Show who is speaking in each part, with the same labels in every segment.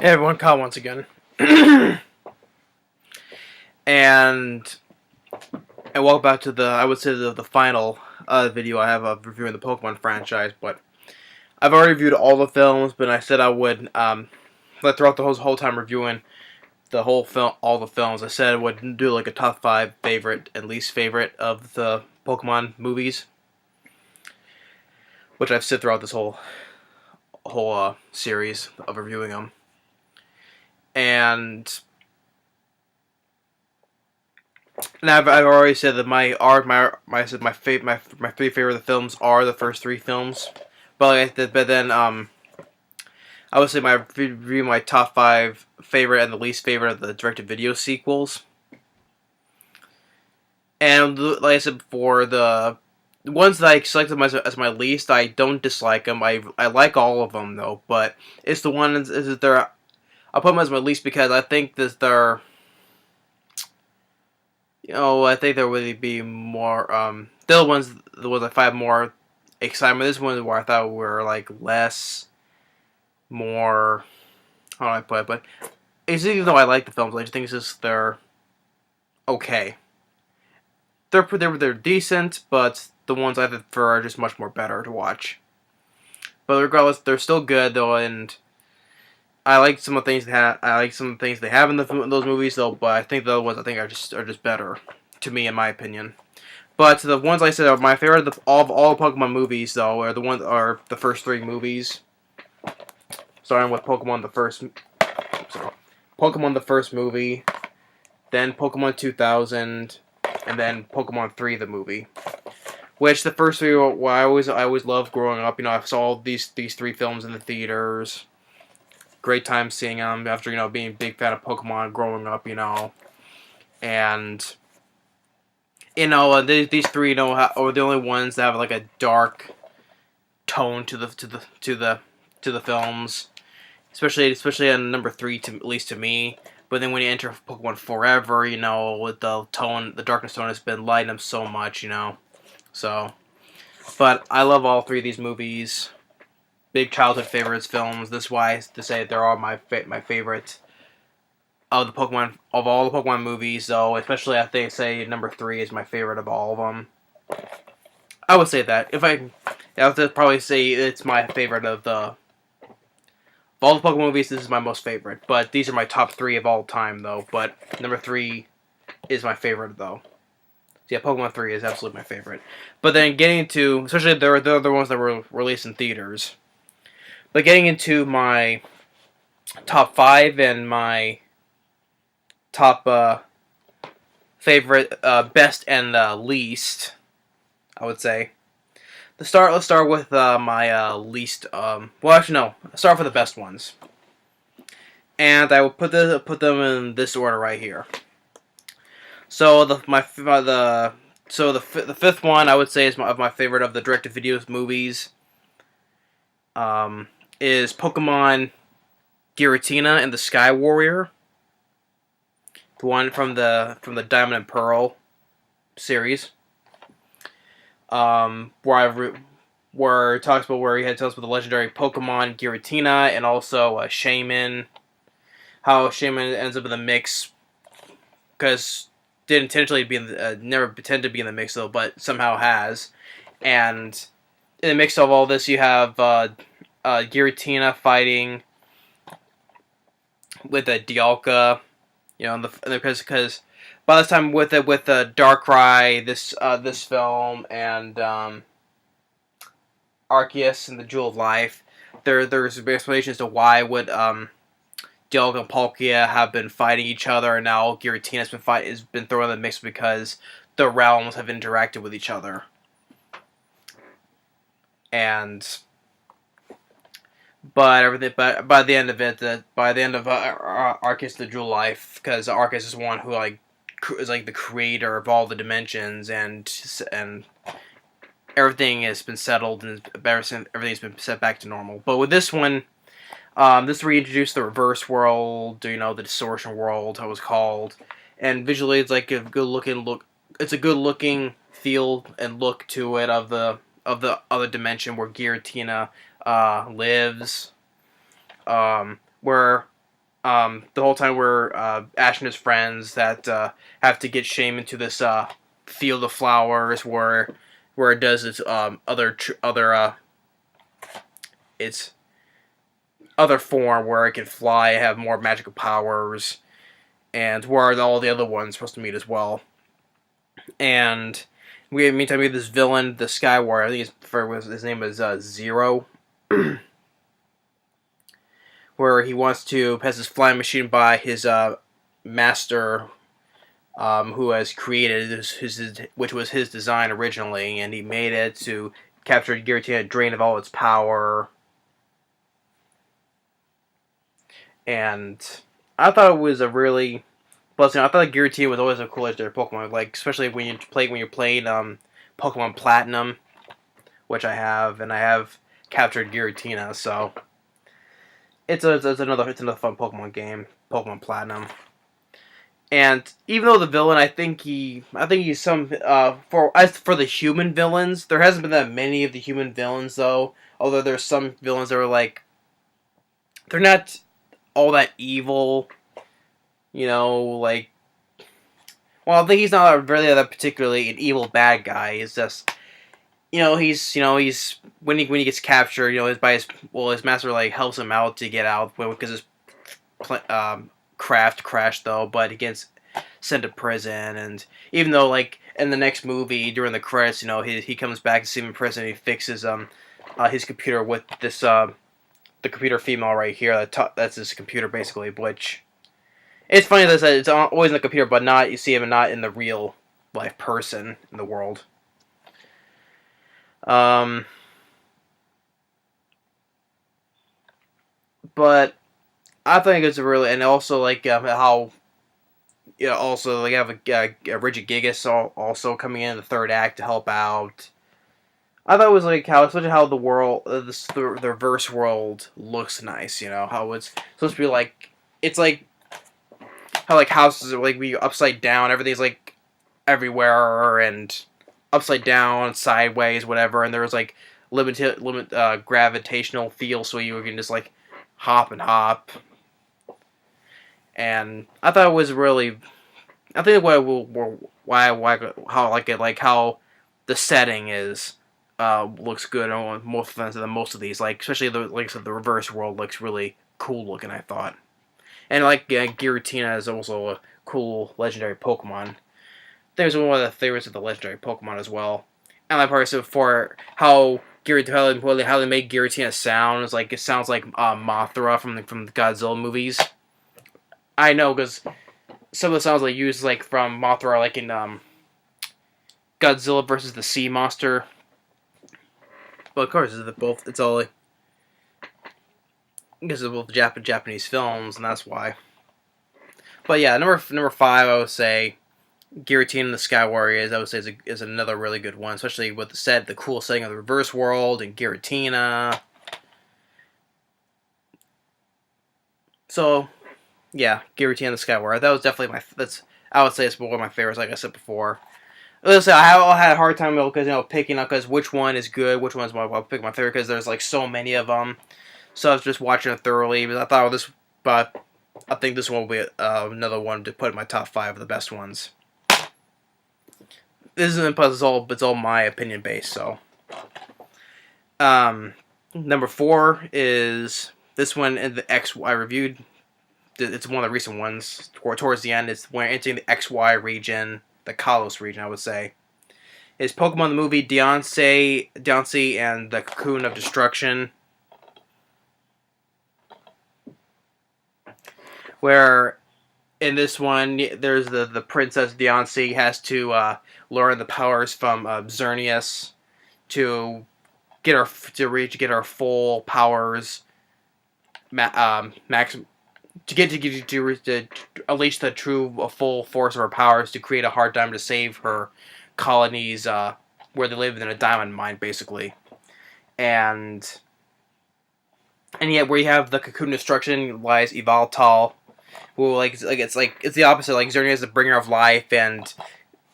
Speaker 1: Hey everyone, Kyle once again. and and welcome back to I would say the final video I have of reviewing the Pokemon franchise. But I've already reviewed all the films, but I said I would, but throughout the whole time reviewing the whole film, all the films, I said I would do like a top 5 favorite and least favorite of the Pokemon movies, which I've said throughout this whole series of reviewing them. And I've already said that my three favorite films are the first three films, but then I would say my top 5 favorite and the least favorite of the direct-to-video sequels. And like I said before, the ones that I selected as my least, I don't dislike them. I like all of them though, but it's the ones that I put them as my least because I think that they're. I think there would be more. The ones I find more excitement. This one where I thought were like less, more. How do I put it? But it's even though I like the films, I just think it's just they're okay. They're decent, but the ones I prefer are just much more better to watch. But regardless, they're still good though, and I like some of the things they have in those movies though. But I think the other ones are just better to me in my opinion. But the ones I said are my favorite of all Pokemon movies though are the first 3 movies. Starting with Pokemon the first movie, then Pokemon 2000, and then Pokemon 3 the movie. Which the first 3 I always loved growing up. I saw these 3 films in the theaters. Great time seeing them after being a big fan of Pokemon growing up. And these 3 are the only ones that have like a dark tone to the films, especially on number 3 at least to me. But then when you enter Pokemon Forever, with the darkness tone has been lighting them so much, So, but I love all 3 of these movies. Big childhood favorites films. This is why to say they're all my favorite of all the Pokemon movies. Though, especially I think say number 3 is my favorite of all of them. I would say that I have to probably say it's my favorite of all the Pokemon movies. This is my most favorite, but these are my top 3 of all time though. But number 3 is my favorite though. So yeah, Pokemon 3 is absolutely my favorite. But then getting into, especially the other ones that were released in theaters. But getting into my top 5 and my top favorite, best and least, I would say. Let's start with my least. Well, actually, no. Let's start with the best ones, and I will put them in this order right here. So the fifth one I would say is my favorite of the direct-to-video movies. Is Pokemon Giratina and the Sky Warrior. The one from the Diamond and Pearl series. Where it talks about where he had tells about the legendary Pokemon Giratina and also Shaman. How Shaman ends up in the mix because didn't intentionally never pretend to be in the mix though, but somehow has. And in the mix of all this, you have Giratina fighting with a Dialga, because by this time with Darkrai, this film, and Arceus and the Jewel of Life, there's explanations to why would Dialga and Palkia have been fighting each other, and now Giratina has been thrown in the mix because the realms have interacted with each other. But by the end of Arceus the Jewel Life, because Arceus is one who is like the creator of all the dimensions, and everything has been settled and everything's been set back to normal. But with this one, this reintroduced the reverse world, the distortion world, how it was called, and visually it's like a good looking It's a good looking feel and look to it of the other dimension where Giratina lives, where The whole time we're Ash and his friends that have to get Shame into this field of flowers where it does its its other form where it can fly, have more magical powers, and where all the other ones supposed to meet as well. And meantime we have this villain, the Sky Warrior. I think his name is Zero. Where he wants to has his flying machine by his master, who has created which was his design originally, and he made it to capture Giratina, drain of all its power. And I thought it was a really pleasant. I thought Giratina was always a cool legendary Pokemon, like especially when you're playing Pokemon Platinum, which I have, and I have captured Giratina, so it's another fun Pokemon game, Pokemon Platinum. And even though the villain, I think he's some for the human villains, there hasn't been that many of the human villains though. Although there's some villains that are like they're not all that evil, like. Well, I think he's not really that particularly an evil bad guy. He's just he's when he gets captured, his master like helps him out to get out because his craft crashed though, but he gets sent to prison. And even though like in the next movie during the credits, he comes back to see him in prison, and he fixes his computer with this the computer female right here that's his computer basically, which it's funny that it's always in the computer, but not you see him not in the real life person in the world. But I think it's really, and also like how, also like have a Regigigas also coming in the third act to help out. I thought it was like especially how the world, the reverse world looks nice. How it's supposed to be like, it's like how like houses are like be upside down, everything's like everywhere and upside down, sideways, whatever, and there's like gravitational feel, so you can just like hop and hop. And I thought it was really, I think why how I like it, like how the setting is looks good on most of these, like especially the reverse world looks really cool looking, I thought. And like Giratina is also a cool legendary Pokemon. There's one of the favorites of the legendary Pokemon as well. And like part for how how they make Giratina sound is like it sounds like Mothra from the Godzilla movies. I know because some of the sounds they use like from Mothra, like in Godzilla versus the Sea Monster. But of course, it's all like, because of both Japanese films, and that's why. But yeah, number 5, I would say Giratina and the Sky Warriors. I would say is another really good one, especially with the cool setting of the reverse world and Giratina. So yeah, Giratina and the Sky Warrior. That was definitely I would say it's one of my favorites, like I said before. Listen, I had a hard time because picking up because which one is good, which one's I'll pick my favorite because there's like so many of them. So I was just watching it thoroughly, but I thought but I think this one will be another one to put in my top 5 of the best ones. This isn't it's all my opinion based. So, number 4 is this one in the I reviewed. It's one of the recent ones. Towards the end, it's when entering the XY region, the Kalos region, I would say. Is Pokemon the movie Diancie and the Cocoon of Destruction. Where in this one, there's the Princess Diancie has to learn the powers from Xerneas to get her full powers, max to unleash the full force of her powers to create a hard diamond to save her colonies where they live in a diamond mine, basically, and yet where you have the Cocoon Destruction lies Yveltal. Well, it's the opposite. Like Xerneas is the bringer of life, and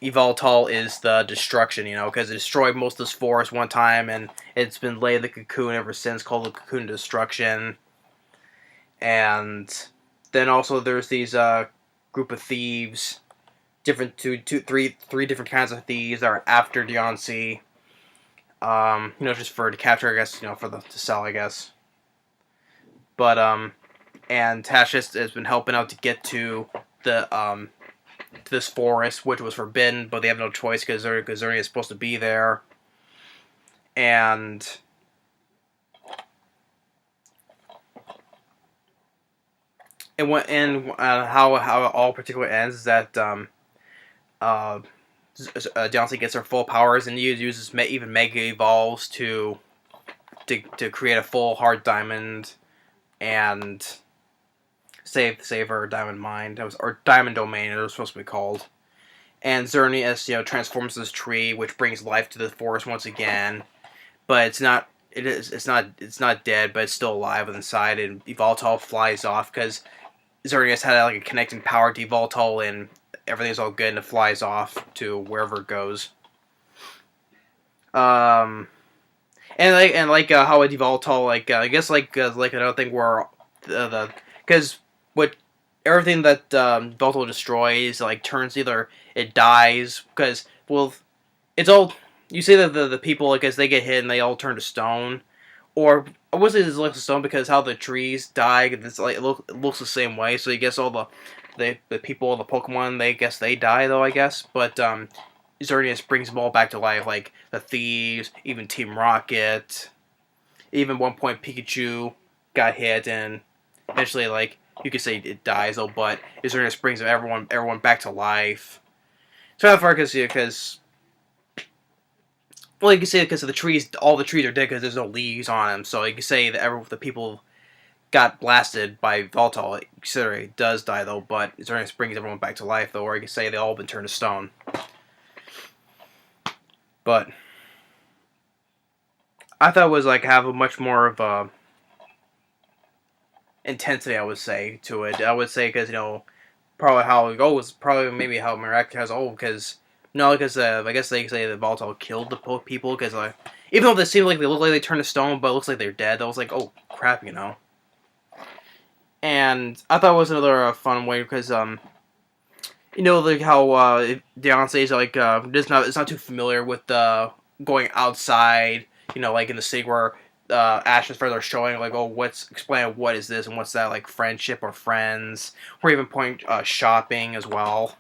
Speaker 1: Yveltal is the destruction. Because it destroyed most of this forest one time, and it's been laid the cocoon ever since, called the Cocoon Destruction. And then also there's these group of thieves, three different kinds of thieves that are after Deoncé. Just to capture, I guess, to sell, I guess. But and Tasha has been helping out to get to the to this forest, which was forbidden, but they have no choice because Zernia is supposed to be there. And how it all particularly ends is that Deoncé gets her full powers and uses even Mega Evolves to create a full Heart Diamond and save her Diamond Mind. Or Diamond Domain, it was supposed to be called. And Xerneas, transforms this tree, which brings life to the forest once again. But it's not dead, but it's still alive inside. And Yveltal flies off because Xerneas had like a connecting power to Yveltal, and everything's all good, and it flies off to wherever it goes. And how a Yveltal, I guess like another thing where because what everything that Yveltal destroys turns, either it dies because it's all, you say that the people, as they get hit and they all turn to stone, or I would say it's like stone because how the trees die, it's it looks the same way. So I guess all the people, the Pokemon, they die though, I guess. But Xerneas brings them all back to life, like the thieves, even Team Rocket. Even one point Pikachu got hit and eventually you could say it dies though, but Xerneas brings everyone back to life. So how far because well, you can say because of the trees, all the trees are dead because there's no leaves on them. So you can say that the people got blasted by Yveltal. Considering it does die though, but Xerneas brings everyone back to life though, or you can say they all been turned to stone. But I thought it was have a much more of a intensity, I would say, to it. I would say because probably how it goes, probably maybe how Miraculous has because I guess they say that Yveltal killed the people because even though they seem like they look like they turned to stone, but it looks like they're dead. I was like, oh crap, And I thought it was another fun way because how Deoncé is it's not too familiar with going outside. In the scene where Ash is further showing explain what is this and what's that, friendship or friends, or even point shopping as well.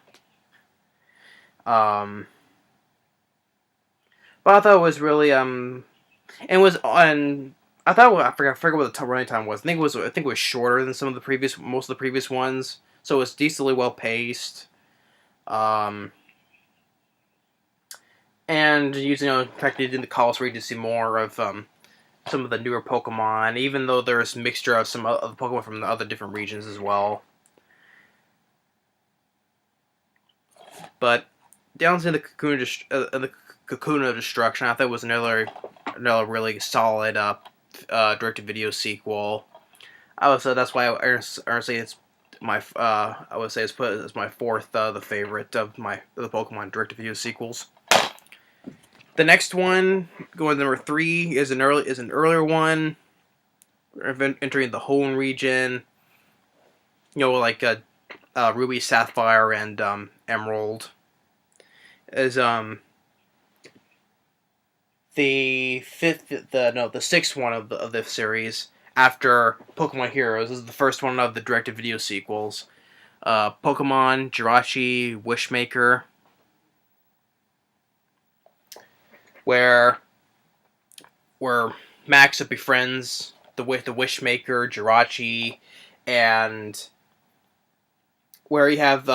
Speaker 1: But I thought it was really and was on. I forgot what the running time was. I think it was shorter than most of the previous ones, so it was decently well paced. And using in fact they did the calls where you to see more of some of the newer Pokemon, even though there's a mixture of some other Pokemon from the other different regions as well. But down to the Cocoon of Destruction, I thought it was another really solid direct-to-video sequel. I would say that's why I say it's my I would say it's put as my fourth the favorite of the Pokemon direct-to-video sequels. The next one, going to number 3, is an earlier one. Entering the Hoenn region. Ruby, Sapphire, and Emerald. Is the sixth one of the series after Pokemon Heroes. This is the first one of the direct-to-video sequels. Pokemon, Jirachi, Wishmaker. Where Max befriends the Wishmaker, Jirachi, and where you have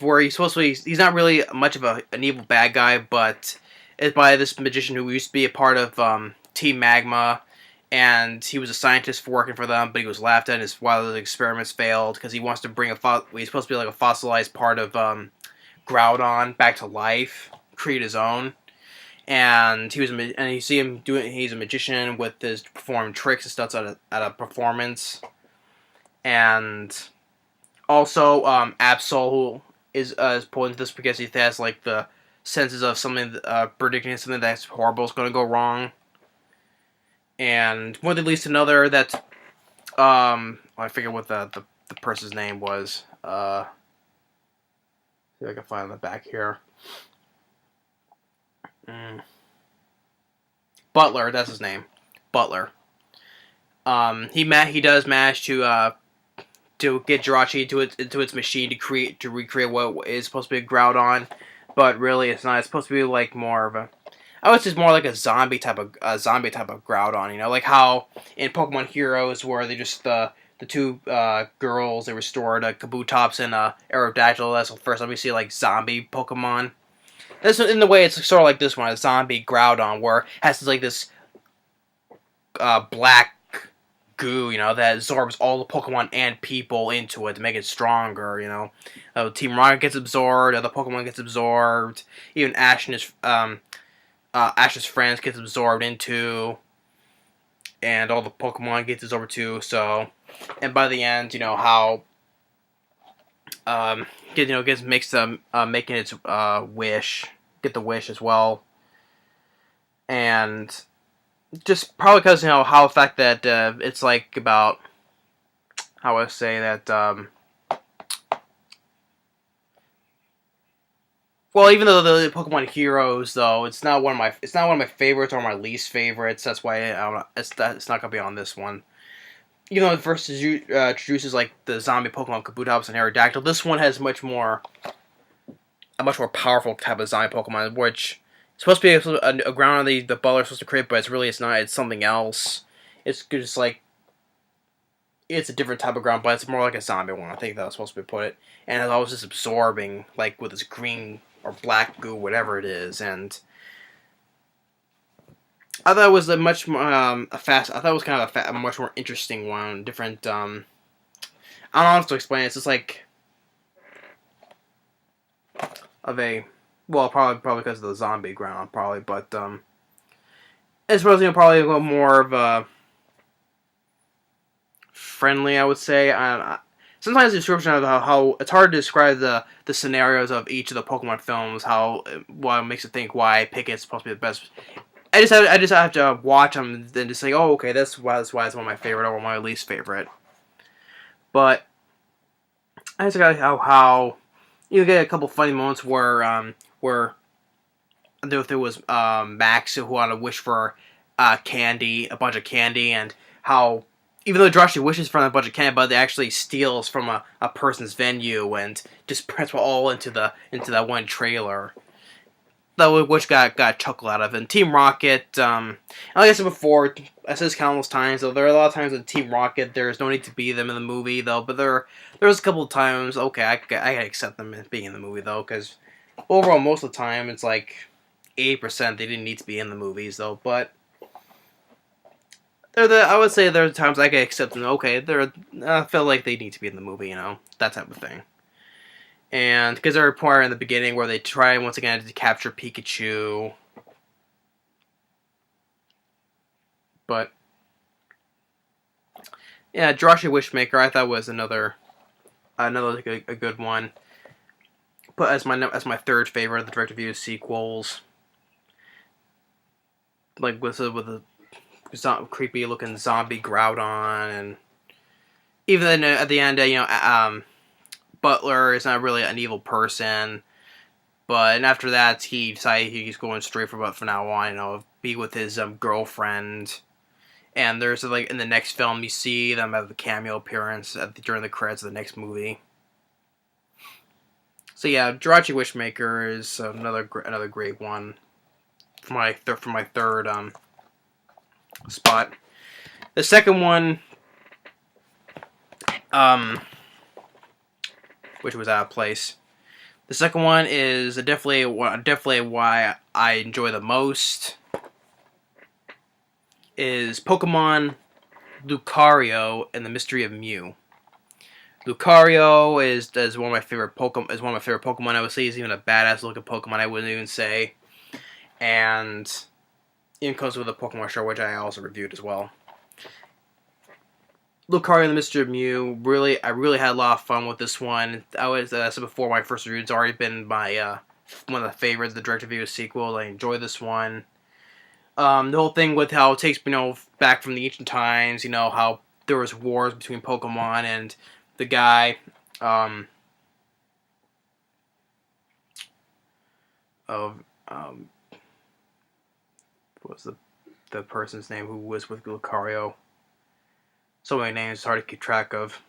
Speaker 1: where he's supposed to be, he's not really much of an evil bad guy, but it's by this magician who used to be a part of Team Magma, and he was a scientist for working for them, but he was laughed at while the experiments failed because he wants to bring he's supposed to be a fossilized part of Groudon back to life, create his own. And you see him doing. He's a magician with his performing tricks and stuff at a performance, and also Absol is pulling into this because he has the senses of something, predicting something that's horrible is going to go wrong, and one that leads to another that I forget what the the person's name was. See if I can find the back here. Butler, that's his name. Butler. He does manage to get Jirachi into its machine to recreate what is supposed to be a Groudon, but really it's not. It's supposed to be like more of a. I would say it's more like a zombie type of Groudon. You know, like how in Pokemon Heroes where they just the two girls they restored Kabutops and Aerodactyl. That's the first time we see like zombie Pokemon. This in the way it's sort of like this one, a zombie Groudon, where it has like this black goo, you know, that absorbs all the Pokemon and people into it to make it stronger, you know. Team Rocket gets absorbed, other Pokemon gets absorbed, even Ash and his, Ash's friends gets absorbed into, and all the Pokemon gets absorbed too, so, and by the end, you know, how, makes them, making its, wish, get the wish as well, and just probably because, you know, how the fact that it's like about, how I say that, well, even though the Pokemon Heroes, though, it's not one of my favorites or my least favorites. That's why it's not gonna be on this one. Even though it first introduces like the zombie Pokemon Kabutops and Aerodactyl, this one has a much more powerful type of zombie Pokemon, which supposed to be a ground the Butler's supposed to create, but it's not. It's something else. It's just like it's a different type of ground, but it's more like a zombie one. I think that's supposed to be put it. And it's always just absorbing, like with this green or black goo, whatever it is. And I thought it was a much more I thought it was kind of a much more interesting one. Different. I don't know how to explain it. It's just like of a. Well, probably because of the zombie ground, probably, but it's probably a little more of a friendly, I would say. Sometimes the description of how it's hard to describe the scenarios of each of the Pokemon films, what makes it think why I pick it's supposed to be the best. I just have to watch them and then just say, oh, okay, that's why it's one of my favorite or my least favorite. But I just got how you get a couple funny moments where there was Max who wanted to wish for a bunch of candy, and how even though Jirachi wishes for a bunch of candy, but they actually steals from a person's venue and just puts all into that one trailer. Which got a chuckle out of it. And Team Rocket, like I said before, I said this countless times, though there are a lot of times in Team Rocket there's no need to be them in the movie, though, but there was a couple of times, okay, I gotta accept them being in the movie, though, because overall, most of the time, it's like 80% they didn't need to be in the movies, though, but I would say there are times I can accept them, okay, I feel like they need to be in the movie, you know, that type of thing. And because there are part in the beginning where they try once again to capture Pikachu, but yeah, Jirachi Wishmaker I thought was another a good one. But as my third favorite of the direct-to-video sequels, like with a creepy looking zombie Groudon, and even then at the end, Butler is not really an evil person, and after that he decided he's going straight for now on, be with his girlfriend. And there's like in the next film you see them have a cameo appearance during the credits of the next movie. So yeah, Jirachi Wishmaker is another great one for my third spot. The second one, which was out of place. The second one is definitely why I enjoy the most. Is Pokemon Lucario and the Mystery of Mew. Lucario is one of my favorite Pokemon. I would say he's even a badass looking Pokemon. I wouldn't even say, and even comes with a Pokemon show, which I also reviewed as well. Lucario and the Mystery of Mew. I really had a lot of fun with this one. I said before, my first review. It's already been my one of the favorites, the direct-to-video sequel. I enjoy this one. The whole thing with how it takes back from the ancient times. How there was wars between Pokemon, and the guy, of what was the person's name who was with Lucario? So many names, it's hard to keep track of.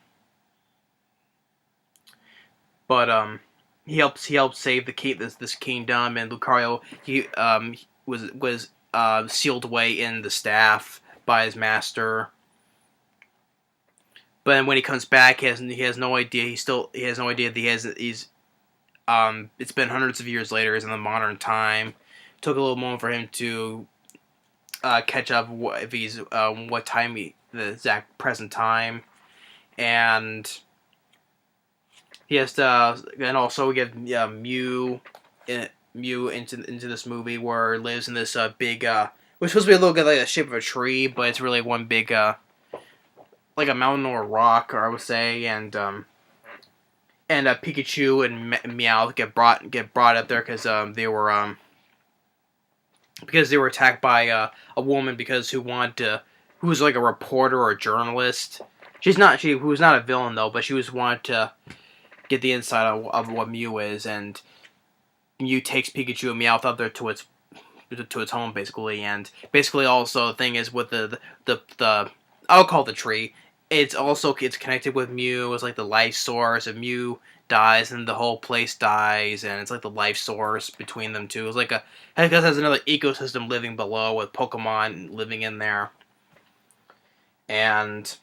Speaker 1: But he helped save this kingdom, and Lucario was sealed away in the staff by his master. But then when he comes back, he has no idea. He has no idea that he's it's been hundreds of years later. He's in the modern time. It took a little moment for him to catch up if he's what time the exact present time, and he has to. And also we get Mew into this movie where he lives in this big. We're supposed to be a little bit like the shape of a tree, but it's really one big like a mountain or a rock, or I would say, and Pikachu and Meowth get brought up there because they were attacked by a woman who was like a reporter or a journalist. Who was not a villain though, but she wanted to get the inside of what Mew is, and Mew takes Pikachu and Meowth up there to its home basically, and basically also the thing is with the I'll call it the tree. It's connected with Mew. It's like the life source. If Mew dies, and the whole place dies, and it's like the life source between them two. It's like it has another ecosystem living below with Pokemon living in there. And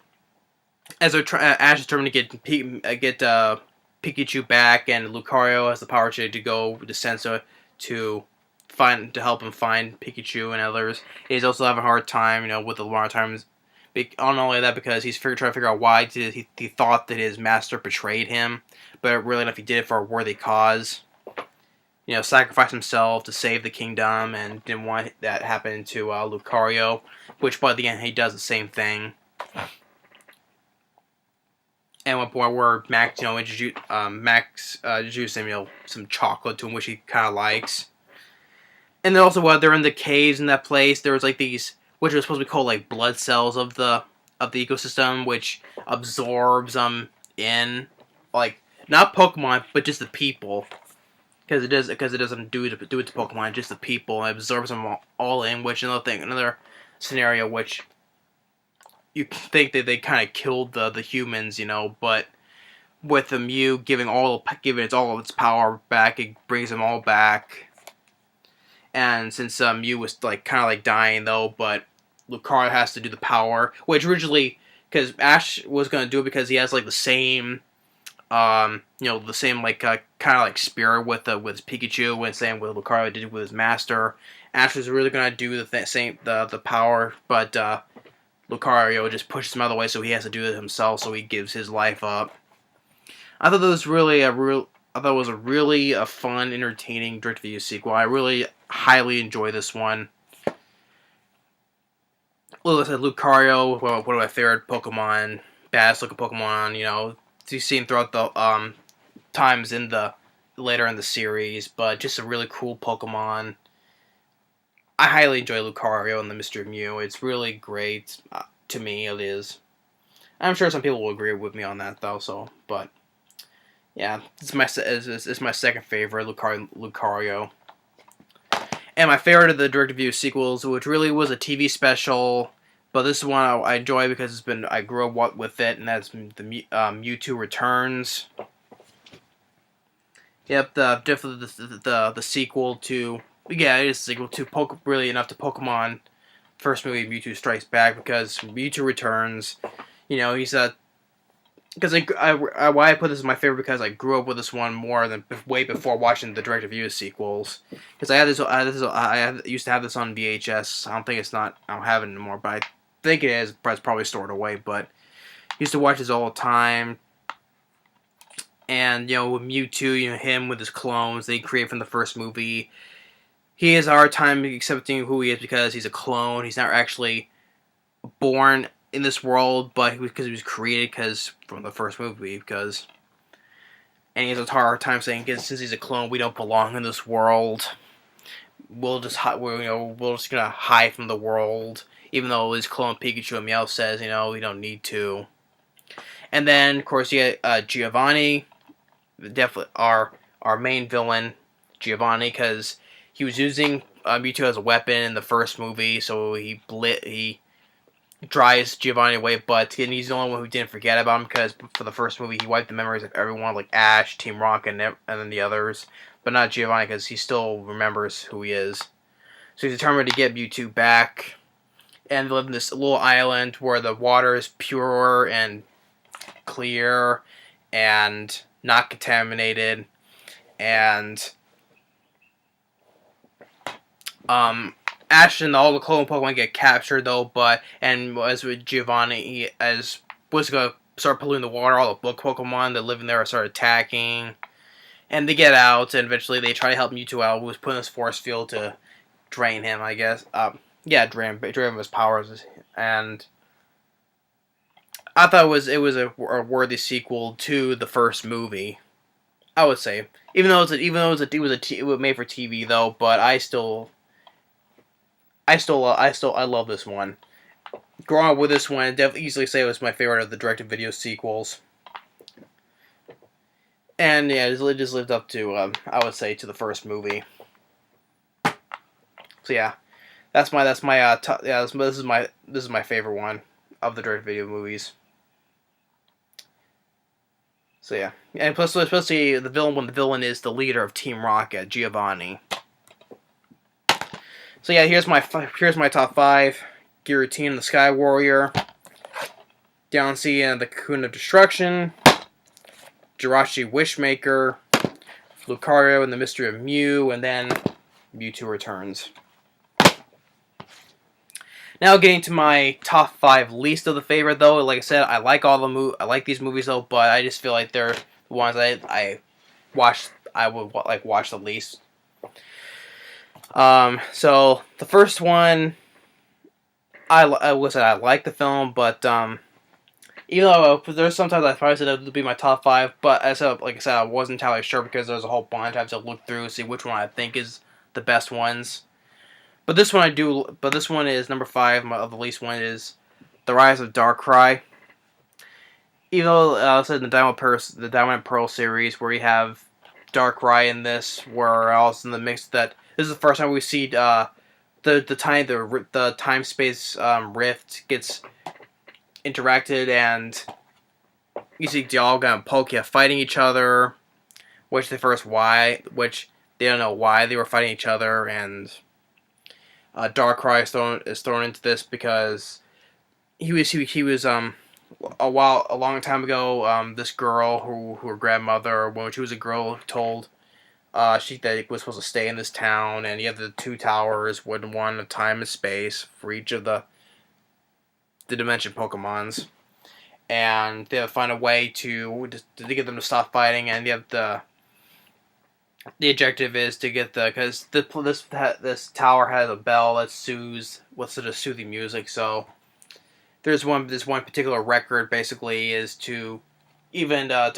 Speaker 1: as Ash is determined to get Pikachu back, and Lucario has the power to go to Senso to help him find Pikachu and others. He's also having a hard time, with the long times. Not only that, because he's trying to figure out why he thought that his master betrayed him, but really enough he did it for a worthy cause. Sacrificed himself to save the kingdom, and didn't want that happen to Lucario, which by the end he does the same thing. And one point where Max, introduced him, some chocolate to him, which he kind of likes. And then also while they're in the caves in that place, there was like these, which are supposed to be called like blood cells of the ecosystem, which absorbs them in, like, not Pokemon, but just the people, because it doesn't do it to Pokemon, just the people. It absorbs them all in, which another scenario which you think that they kind of killed the humans, but with the Mew giving all of its power back, it brings them all back. And since Mew was like kind of like dying though, but Lucario has to do the power, which originally, because Ash was gonna do it because he has like the same, the same like kind of like spirit with Pikachu, and same with Lucario did with his master. Ash was really gonna do the power, but Lucario just pushes him out of the way, so he has to do it himself. So he gives his life up. I thought that was really I thought it was a really fun, entertaining direct-to-video sequel. I really highly enjoy this one. Like I said, Lucario, one of my favorite Pokemon, baddest looking Pokemon. You've seen throughout the times later in the series, but just a really cool Pokemon. I highly enjoy Lucario and the Mystery Mew. It's really great. To me, it is. I'm sure some people will agree with me on that, though. But yeah, it's my second favorite, Lucario. And my favorite of the direct-to-video sequels, which really was a TV special, but this is one I enjoy because I grew up with it, and that's the Mewtwo Returns. Yep, definitely the sequel to, yeah, it is a sequel to really enough to Pokemon first movie, Mewtwo Strikes Back, because Mewtwo Returns, he's because why I put this as my favorite, because I grew up with this one more than way before watching the direct-to-video sequels. Because I used to have this on VHS. I don't have it anymore, but I think it is. But it's probably stored away. But I used to watch this all the time. And with Mewtwo, him with his clones they create from the first movie, he has a hard time accepting who he is because he's a clone. He's not actually born in this world, but because he was created from the first movie, and he has a hard time saying, since he's a clone, we don't belong in this world. We're just gonna hide from the world, even though his clone Pikachu and Meowth says, we don't need to. And then, of course, you get Giovanni, definitely our main villain, Giovanni, because he was using Mewtwo as a weapon in the first movie, so he drives Giovanni away, but he's the only one who didn't forget about him, because for the first movie he wiped the memories of everyone, like Ash, Team Rocket, and then the others, but not Giovanni, because he still remembers who he is. So he's determined to get Mewtwo back, and live in this little island where the water is pure and clear and not contaminated, and Ash and all the clone Pokemon get captured though, and as with Giovanni, as was gonna start polluting the water, all the book Pokemon that live in there start attacking, and they get out, and eventually they try to help Mewtwo out, who was put in this force field to drain him, I guess. Drain him of his powers, and I thought it was a worthy sequel to the first movie. I would say, even though it was made for TV though, but I love this one. Growing up with this one, I'd definitely easily say it was my favorite of the direct-to-video sequels. And yeah, it just lived up to, I would say, to the first movie. So yeah, this is my favorite one of the direct-to-video movies. So yeah, and plus, especially the villain when the villain is the leader of Team Rocket, Giovanni. So yeah, here's my top 5: Giratina, the Sky Warrior; Downsea and the Cocoon of Destruction; Jirachi, Wishmaker; Lucario and the Mystery of Mew; and then Mewtwo Returns. Now getting to my top 5 least of the favorite though. Like I said, I like these movies though, but I just feel like they're the ones I would watch the least. So the first one, I like the film, but even though there's sometimes I probably said it would be my top 5, but like I said, I wasn't entirely sure because there's a whole bunch I have to look through, see which one I think is the best ones. But this one But this one is number 5 of the least one is The Rise of Darkrai. Even though I said the Diamond and Pearl series, where you have Darkrai in this, where else in the mix that this is the first time we see the time space rift gets interacted, and you see Dialga and Palkia fighting each other, which they don't know why they were fighting each other, and Darkrai is thrown into this because he was a long time ago, this girl who her grandmother, when she was a girl, told that was supposed to stay in this town, and you have the 2 towers, one of time and space for each of the dimension Pokemons, and they have to find a way to get them to stop fighting, and you have the objective is to get because this tower has a bell that soothes with sort of soothing music. So this one particular record basically is to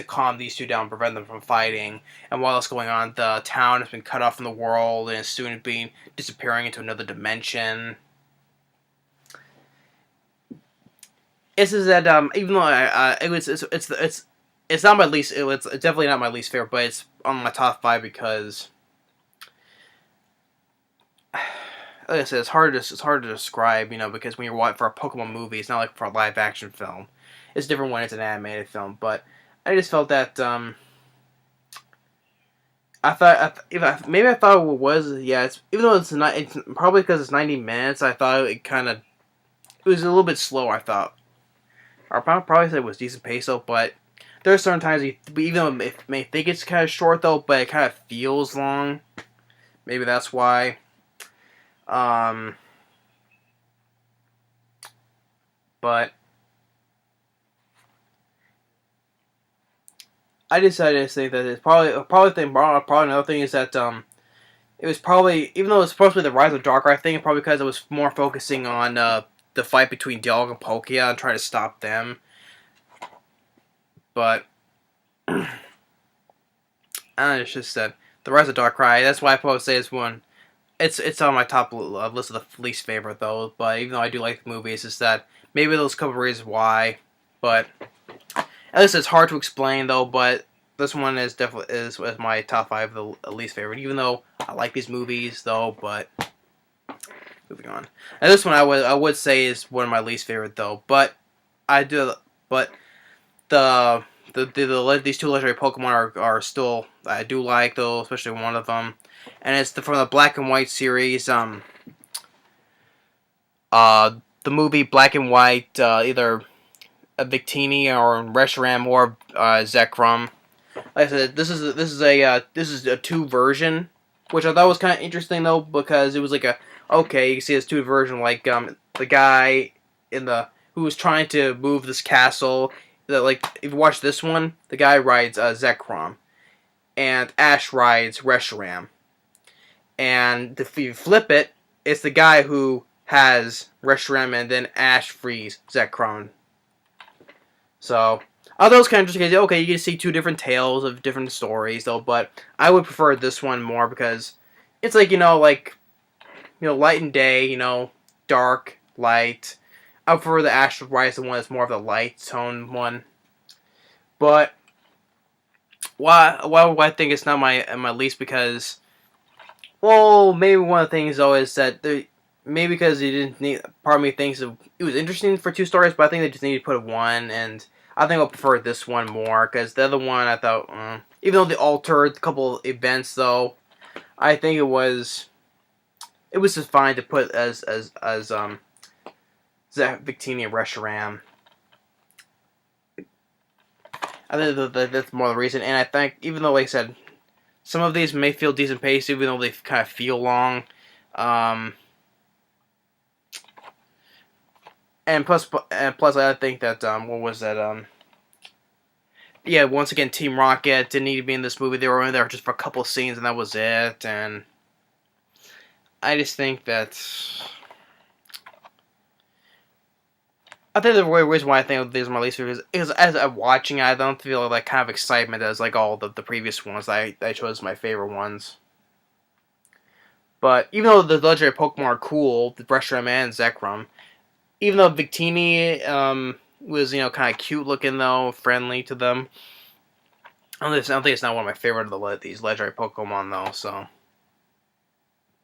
Speaker 1: calm these 2 down, prevent them from fighting. And while that's going on, the town has been cut off from the world and is soon disappearing into another dimension. It's even though it's not my least. It's definitely not my least favorite, but it's on my top 5 because, like I said, it's hard to describe, because when you're watching for a Pokemon movie, it's not like for a live action film. It's different when it's an animated film. But I just felt that I thought it was it's even though it's probably because it's 90 minutes. I thought it was a little bit slow. I thought, or probably said it was decent pace though, but there are certain times, even though it may think it's kind of short though, but it kind of feels long. Maybe that's why. But I decided to think that it's probably another thing is that it was probably, even though it's supposed to be the Rise of Darkrai, I think probably because it was more focusing on the fight between Dialga and Palkia and trying to stop them. But it's just that the Rise of Darkrai. That's why I probably say it's one. It's on my top list of the least favorite though. But even though I do like the movie, it's just that maybe those couple reasons why. But At least it's hard to explain though, but this one is definitely is my top 5 the least favorite. Even though I like these movies though, but moving on. And this one I would say is one of my least favorite though, but I do but these two legendary Pokemon are still I do like though, especially one of them, and it's from the Black and White series. The movie Black and White, either a Victini or Reshiram or Zekrom. Like I said, this is a 2 version, which I thought was kind of interesting though, because it was like okay, you can see this 2 version, like the guy who was trying to move this castle. That, like, if you watch this one, the guy rides Zekrom, and Ash rides Reshiram. And if you flip it, it's the guy who has Reshiram, and then Ash frees Zekrom. So I thought it was kind of interesting. Okay, you can see 2 different tales of different stories, though. But I would prefer this one more because it's like light and day, dark, light. I prefer the Astral Rise, the one that's more of the light tone one. But why I think it's not my least, because, well, maybe one of the things though is that maybe because you didn't need. Part of me thinks it was interesting for 2 stories, but I think they just needed to put 1, and I think I'll prefer this one more because the other one I thought, even though they altered a couple of events though, I think it was just fine to put as Victini and Reshiram. I think that's more the reason, and I think even though, like I said, some of these may feel decent pace, even though they kind of feel long, and plus I think that what was that yeah, once again, Team Rocket didn't need to be in this movie. They were only there just for a couple of scenes, and that was it. And I just think that I think the reason why I think these are my least favorite is as I'm watching it, I don't feel like kind of excitement as like all the previous ones that I chose my favorite ones. But even though the legendary Pokemon are cool, the Reshiram and Zekrom, even though Victini was kind of cute looking though, friendly to them, I don't think it's not one of my favorite of these legendary Pokemon though. So,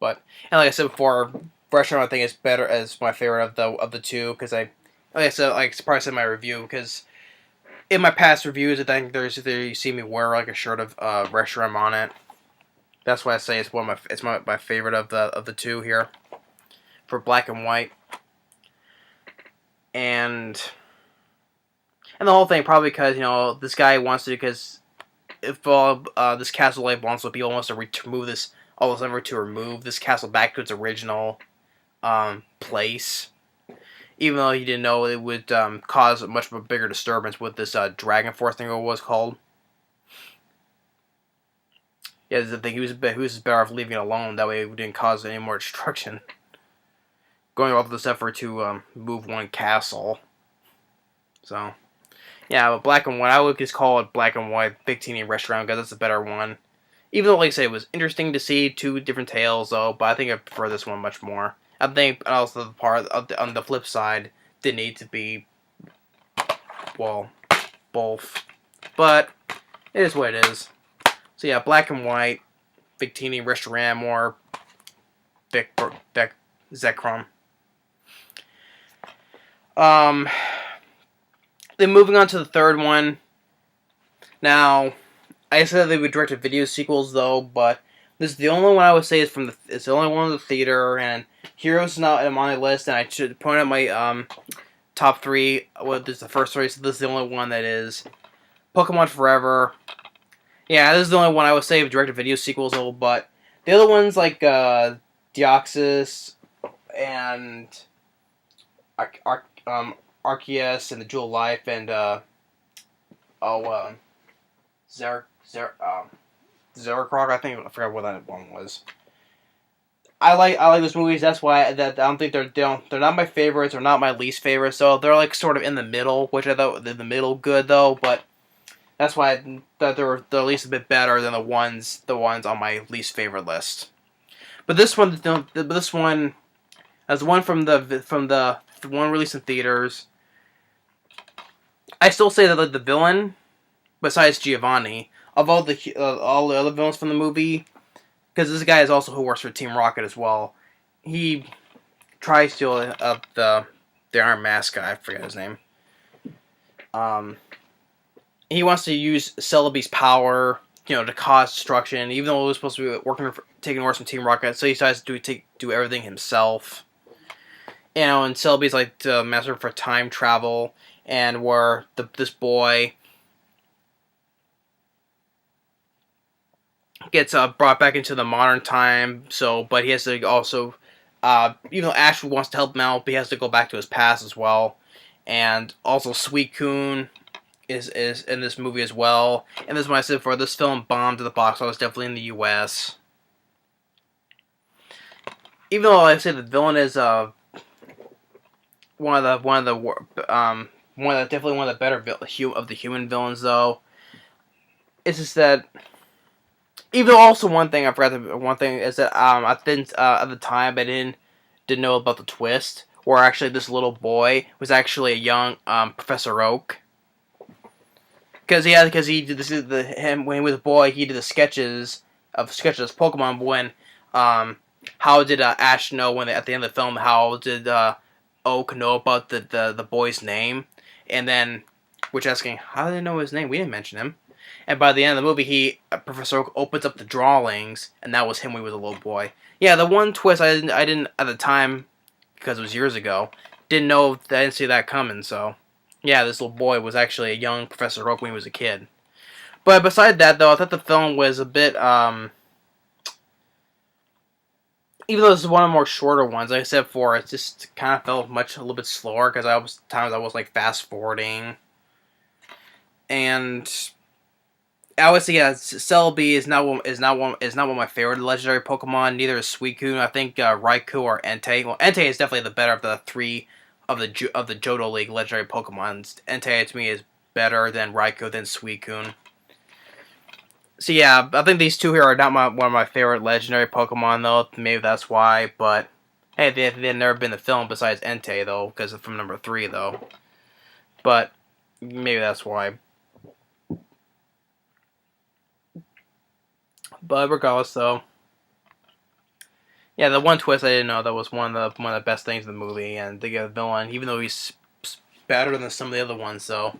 Speaker 1: but and like I said before, Reshiram I think is better as my favorite of the 2 because like I said, like probably said in my review, because in my past reviews, I think you see me wear like a shirt of Reshiram on it. That's why I say it's my favorite of the 2 here for Black and White, and the whole thing probably because this guy wants to, because if this castle life wants to be almost to remove this all this effort to remove this castle back to its original place. Even though he didn't know it would cause much of a bigger disturbance with this Dragon Force thing, or what it was called. Yeah, the thing, he was better off leaving it alone. That way it didn't cause any more destruction. Going all this effort to move one castle. So, yeah, but Black and White, I would just call it Black and White, Victini and Reshiram, because that's a better one. Even though, like I said, it was interesting to see 2 different tales, though, but I think I prefer this one much more. I think also the part on the flip side didn't need to be, well, both, but it is what it is. So yeah, Black and White, Victini, Reshiram, or Zekrom. Then moving on to the third one. Now, I said they would direct video sequels though, but this is the only one I would say is it's the only one in the theater, and Heroes is not on my list, and I should point out my top 3. Well, this is the first 3, so this is the only one that is Pokemon Forever. Yeah, this is the only one I would say of direct-to-video sequels, though, but the other ones like Deoxys and Arceus and the Jewel of Life and Zeracroc, I forgot what that one was. I like those movies. That's why I don't think they're not my favorites or not my least favorites. So they're like sort of in the middle, which I thought in the middle good though. But that's why I thought they're at least a bit better than the ones on my least favorite list. But this one, as one from the one released in theaters. I still say that like, the villain, besides Giovanni, of all the other villains from the movie, because this guy is also who works for Team Rocket as well. He tries to up the Iron Mask guy. I forget his name. He wants to use Celebi's power, to cause destruction, even though he was supposed to be taking orders from Team Rocket. So he decides to do everything himself. And Celebi's like the master for time travel, and where this boy gets brought back into the modern time. But he has to also, even though Ash wants to help him out, but he has to go back to his past as well. And also Suicune is in this movie as well. And this is what I said before, this film bombed at the box office, definitely in the U.S. Even though I say the villain is definitely one of the better of the human villains, though. It's just that, even though also one thing is that I think at the time I didn't know about the twist, where actually this little boy was actually a young Professor Oak. Because he did when he was a boy, he did the sketches of Pokemon. When how did Ash know at the end of the film? How did Oak know about the boy's name? And then, which asking, how did they know his name? We didn't mention him. And by the end of the movie, Professor Oak opens up the drawings, and that was him when he was a little boy. Yeah, the one twist I didn't at the time, because it was years ago, I didn't see that coming. So, yeah, this little boy was actually a young Professor Oak when he was a kid. But beside that, though, I thought the film was a bit, even though this is one of the more shorter ones, like I said before, it just kind of felt a little bit slower, because I was like fast forwarding. And I would say, yeah, Celebi is not one of my favorite legendary Pokemon. Neither is Suicune. I think Raikou or Entei. Well, Entei is definitely the better of the three of the Johto League legendary Pokemon. Entei to me is better than Raikou than Suicune. So yeah, I think these two here are not one of my favorite legendary Pokemon, though. Maybe that's why. But hey, they've never been in the film besides Entei, though, because it's from number 3, though. But maybe that's why. But regardless, though, yeah, the one twist I didn't know that was one of the best things in the movie, and the villain, even though he's better than some of the other ones, so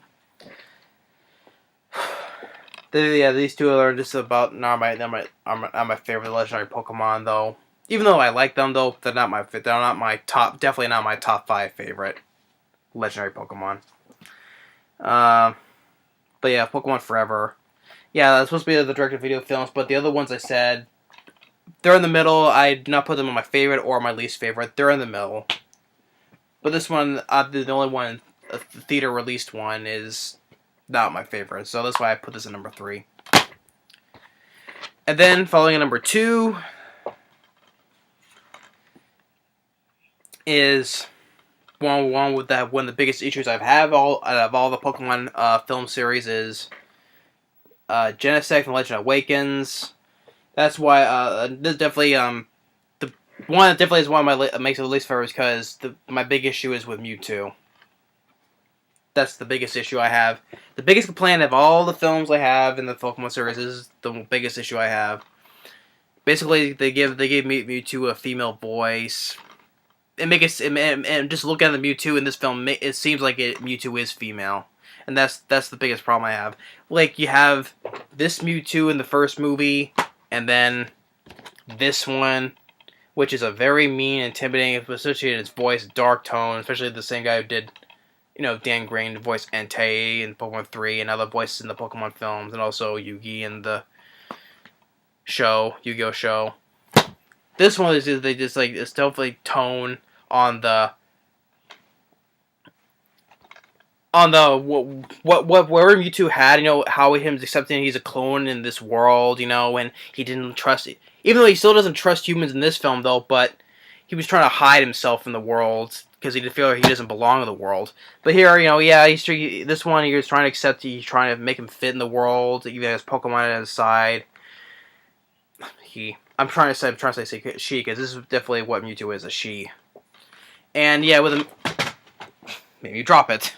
Speaker 1: yeah, these two are just about not my favorite legendary Pokemon, though. Even though I like them, though, they're not my top, definitely not my top 5 favorite legendary Pokemon. But yeah, Pokemon Forever. Yeah, that's supposed to be the direct-to-video films, but the other ones I said, they're in the middle. I do not put them on my favorite or my least favorite. They're in the middle. But this one, the only one, the theater-released one, is not my favorite. So that's why I put this in number 3. And then, following at number 2, is one of the biggest issues I've had out of all the Pokemon film series is Genesect and Legend Awakens. That's why this definitely the one that definitely is one of my makes it the least favorites, because my big issue is with Mewtwo. That's the biggest issue I have. The biggest complaint of all the films I have in the Pokemon series is the biggest issue I have. Basically, they give Mewtwo a female voice. And just look at the Mewtwo in this film, it seems like Mewtwo is female. And that's the biggest problem I have. Like, you have this Mewtwo in the first movie, and then this one, which is a very mean, intimidating, especially in its voice, dark tone, especially the same guy who did, Dan Green voiced Entei in Pokemon 3, and other voices in the Pokemon films, and also Yugi in the Yu-Gi-Oh! Show. This one is just, it's definitely tone on the whatever Mewtwo had, how him's accepting he's a clone in this world, and he didn't trust it. Even though he still doesn't trust humans in this film, though, but he was trying to hide himself in the world because he feel like he doesn't belong in the world. But here, yeah, this one he was trying to accept. He's trying to make him fit in the world. Even has Pokemon at his side. I'm trying to say she, because this is definitely what Mewtwo is, a she. And yeah, with him, maybe drop it.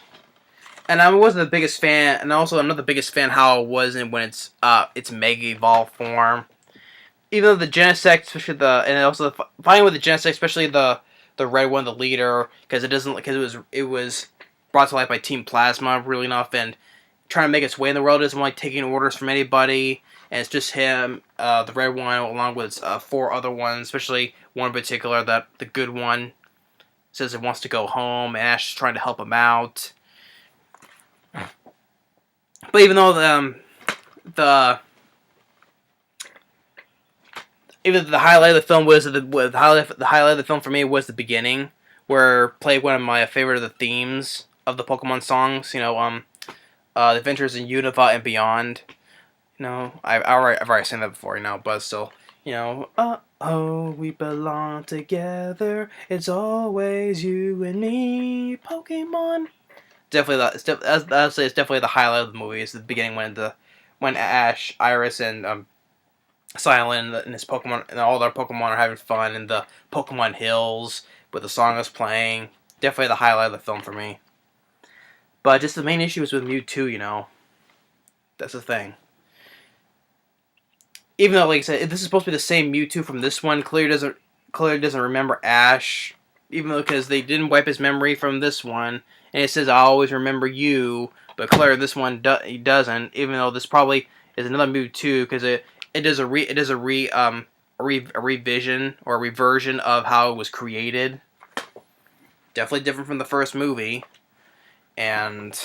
Speaker 1: And I wasn't the biggest fan, and also I'm not the biggest fan how it was when it's Mega Evolved form. Even though the Genesect, especially and also fighting with the Genesect, especially the red one, the leader, because it was brought to life by Team Plasma, really enough, and trying to make its way in the world. It doesn't like taking orders from anybody, and it's just him, the red one, along with 4 other ones, especially one in particular, that the good one says it wants to go home, and Ash is trying to help him out. But even though the even the highlight of the film was the highlight of the film for me was the beginning, where played one of my favorite of the themes of the Pokemon songs. The Adventures in Unova and Beyond. I've already seen that before. But still, oh, we belong together. It's always you and me, Pokemon. Definitely, I'd say it's definitely the highlight of the movie. It's the beginning when Ash, Iris, and Silent and his Pokemon and all their Pokemon are having fun in the Pokemon Hills with the song is playing. Definitely the highlight of the film for me. But just the main issue is with Mewtwo. That's the thing. Even though, like I said, this is supposed to be the same Mewtwo from this one, clearly doesn't remember Ash. Even though because they didn't wipe his memory from this one, and it says I always remember you, but clearly this one he doesn't. Even though this probably is another Mewtwo because it does a revision or a reversion of how it was created. Definitely different from the first movie, and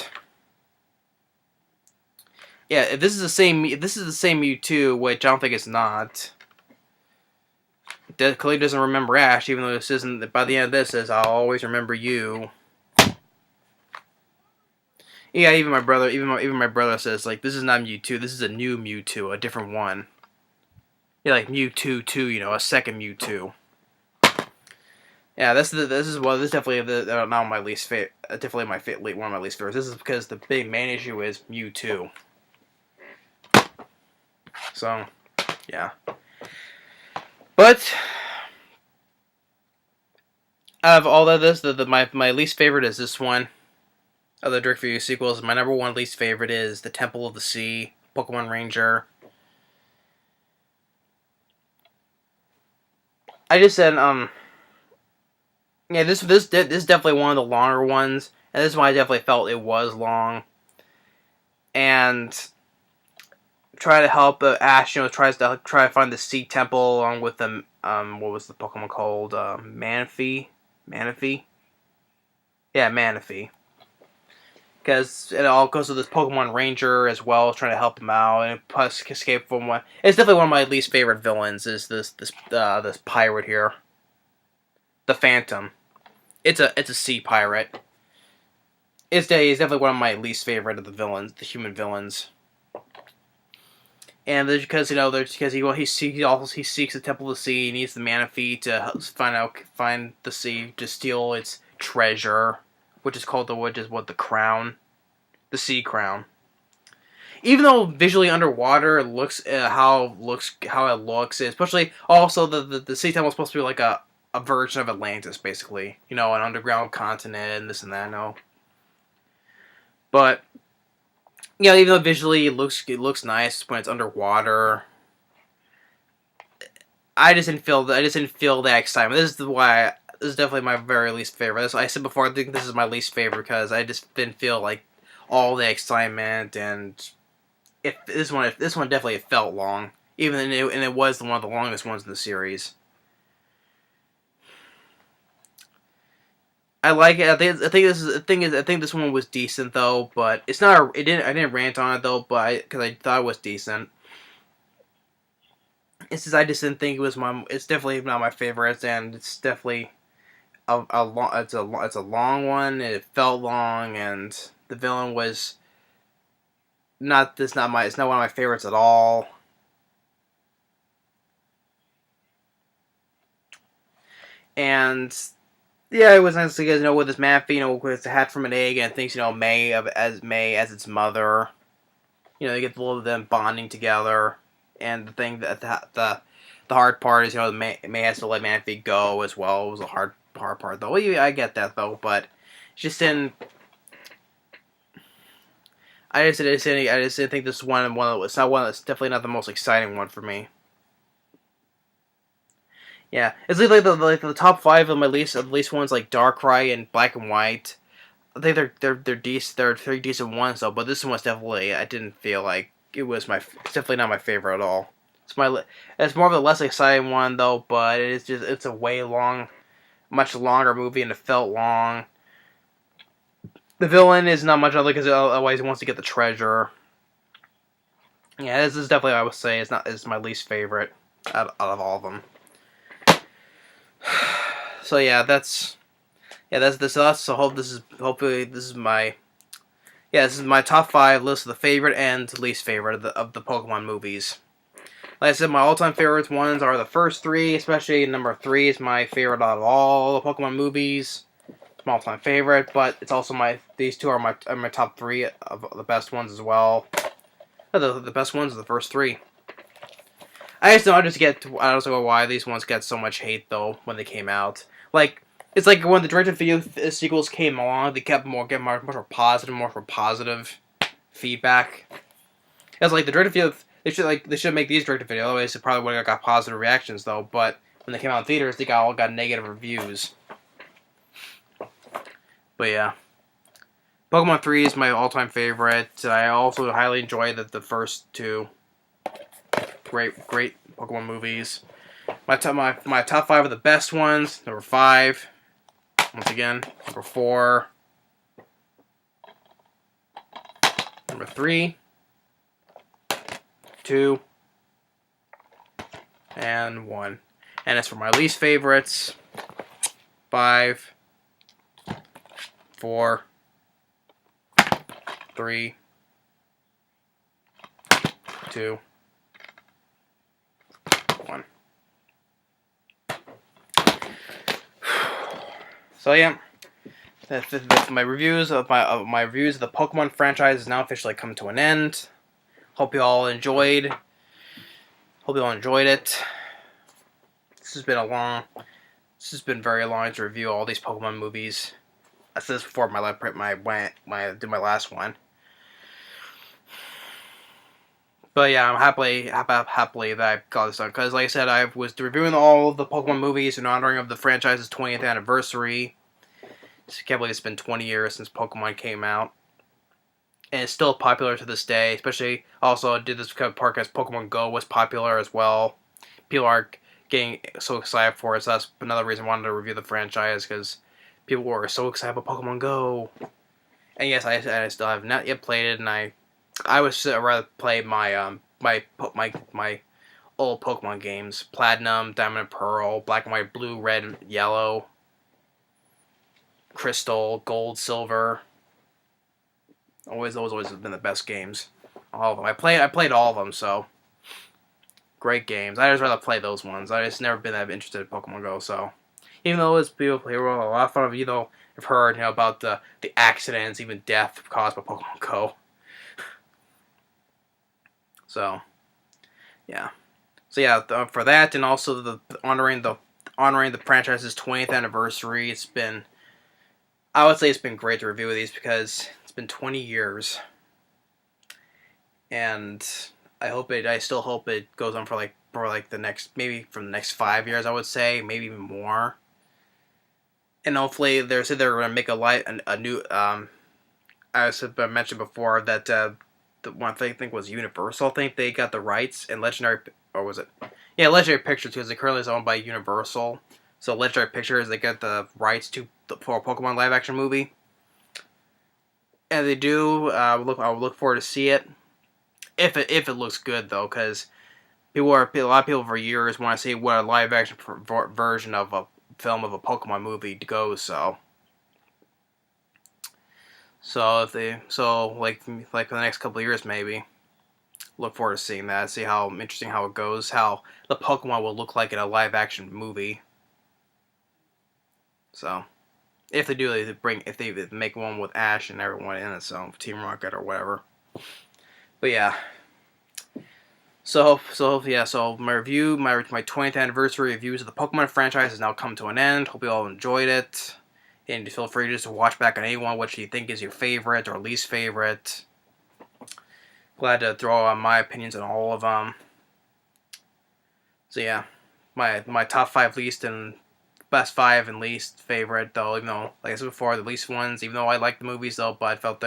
Speaker 1: yeah, if this is the same Mewtwo, which I don't think it's not. Clearly doesn't remember Ash, even though this isn't. By the end of this, says I'll always remember you. Yeah, even my brother says like this is not Mewtwo. This is a new Mewtwo, a different one. Yeah, like Mewtwo 2, a second Mewtwo. Yeah, this is definitely not my least favorite. Definitely one of my least favorites. This is because the big main issue is Mewtwo. So, yeah. But out of all of this, my least favorite is this one. Of the Direct View sequels, my number one least favorite is the Temple of the Sea, Pokemon Ranger. I just said, yeah, this is definitely one of the longer ones, and this one I definitely felt it was long. And try to help Ash, try to find the Sea Temple along with the what was the Pokemon called? Manaphy? Yeah, Manaphy. Because it all goes to this Pokemon Ranger as well, trying to help him out and plus escape from one. It's definitely one of my least favorite villains. Is this pirate here, the Phantom? It's a sea pirate. He's definitely one of my least favorite of the villains, the human villains. And because he seeks the Temple of the Sea, he needs the Manaphy to find the sea to steal its treasure, which is the crown, the sea crown. Even though visually underwater it looks how it looks, especially also the sea temple is supposed to be like a version of Atlantis, basically, an underground continent and this and that. No, but yeah, even though visually it looks nice when it's underwater, I just didn't feel that excitement. This is definitely my very least favorite. As I said before, I think this is my least favorite because I just didn't feel like all the excitement, and this one definitely felt long, and it was one of the longest ones in the series. I like it. I think this one was decent though, but it's not. I didn't rant on it though, but because I thought it was decent. It's just I just didn't think it was my. It's definitely not my favorite, and it's definitely a long. It's a long one. It felt long, and the villain was not. It's not one of my favorites at all. And yeah, it was nice to get with this Manaphy, with the hat from an egg, and thinks May as its mother. You get a little of them bonding together, and the thing that the hard part is May has to let Manaphy go as well. It was a hard part though. Well, I get that though, but it's just in. I just didn't think this one that was not one that's definitely not the most exciting one for me. Yeah, it's like the top five of my least ones like Darkrai and Black and White. I think they're decent. They're three decent ones though, but this one was definitely I didn't feel like it was it's definitely not my favorite at all. It's more of the less exciting one though, but it's a much longer movie and it felt long. The villain is not much other because otherwise he wants to get the treasure. Yeah, this is definitely I would say it's my least favorite out of all of them. So yeah, that's this. So hopefully this is my top 5 list of the favorite and least favorite of the Pokemon movies. Like I said, my all-time favorites ones are the first 3, especially number 3 is my favorite out of all the Pokemon movies. It's my all-time favorite, but it's also these two are my top 3 of the best ones as well. The best ones are the first 3. I don't know why these ones get so much hate though when they came out. Like it's like when the direct-to-video sequels came along, they kept much more positive feedback. It's like the direct-to-video they should make these direct-to-video. Otherwise, it probably would have got positive reactions though. But when they came out in theaters, they all got negative reviews. But yeah, Pokemon 3 is my all-time favorite. I also highly enjoy the first 2. Great Pokemon movies. My top 5 are the best ones. Number 5, once again. Number 4, number 3, 2, and 1. And as for my least favorites, 5, 4, 3, 2, 1. So yeah, my reviews of my reviews of the Pokemon franchise has now officially come to an end. Hope you all enjoyed. It. This has been very long to review all these Pokemon movies. I said this before when I did my last one. But yeah, I'm happily that I got this done. Because like I said, I was reviewing all of the Pokemon movies in honoring of the franchise's 20th anniversary. I can't believe it's been 20 years since Pokemon came out. And it's still popular to this day. Especially, also, I did this podcast, Pokemon Go was popular as well. People are getting so excited for it. So that's another reason I wanted to review the franchise. Because people were so excited about Pokemon Go. And yes, I still have not yet played it. And I would rather play my my old Pokemon games: Platinum, Diamond and Pearl, Black and White, Blue, Red, and Yellow, Crystal, Gold, Silver. Those always have been the best games. All of them. I played all of them, so great games. I just rather play those ones. I just never been that interested in Pokemon Go, so even though it's people play a lot of fun of I've heard about the accidents, even death caused by Pokemon Go. So, yeah. So yeah, for that and also the honoring the franchise's 20th anniversary, I would say it's been great to review these because it's been 20 years, and I still hope it goes on for the next maybe from the next 5 years. I would say maybe even more, and hopefully they're going to make a new as I mentioned before that the one thing I think was Universal. I think they got the rights and Legendary, or was it? Yeah, Legendary Pictures, because it currently is owned by Universal. So Legendary Pictures, they got the rights for a Pokemon live action movie, and they do. I would look forward to see it if it looks good though, because a lot of people for years want to see what a live action version of a film of a Pokemon movie goes. So like for the next couple of years maybe, look forward to seeing that. See how interesting how it goes. How the Pokemon will look like in a live action movie. So, if they do, if they make one with Ash and everyone in it, so Team Rocket or whatever. But yeah. So my review, my 20th anniversary reviews of the Pokemon franchise has now come to an end. Hope you all enjoyed it. And feel free just to watch back on anyone, which you think is your favorite or least favorite. glad to throw out my opinions on all of them. So yeah, my top 5 least and best 5 and least favorite, though, even though, like I said before, the least ones, even though I like the movies, though, but I felt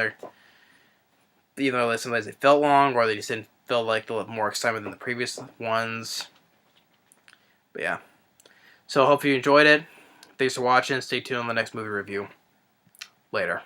Speaker 1: even though sometimes they felt long, or they just didn't feel like a little more excitement than the previous ones. But yeah. So I hope you enjoyed it. Thanks for watching. Stay tuned on the next movie review. Later.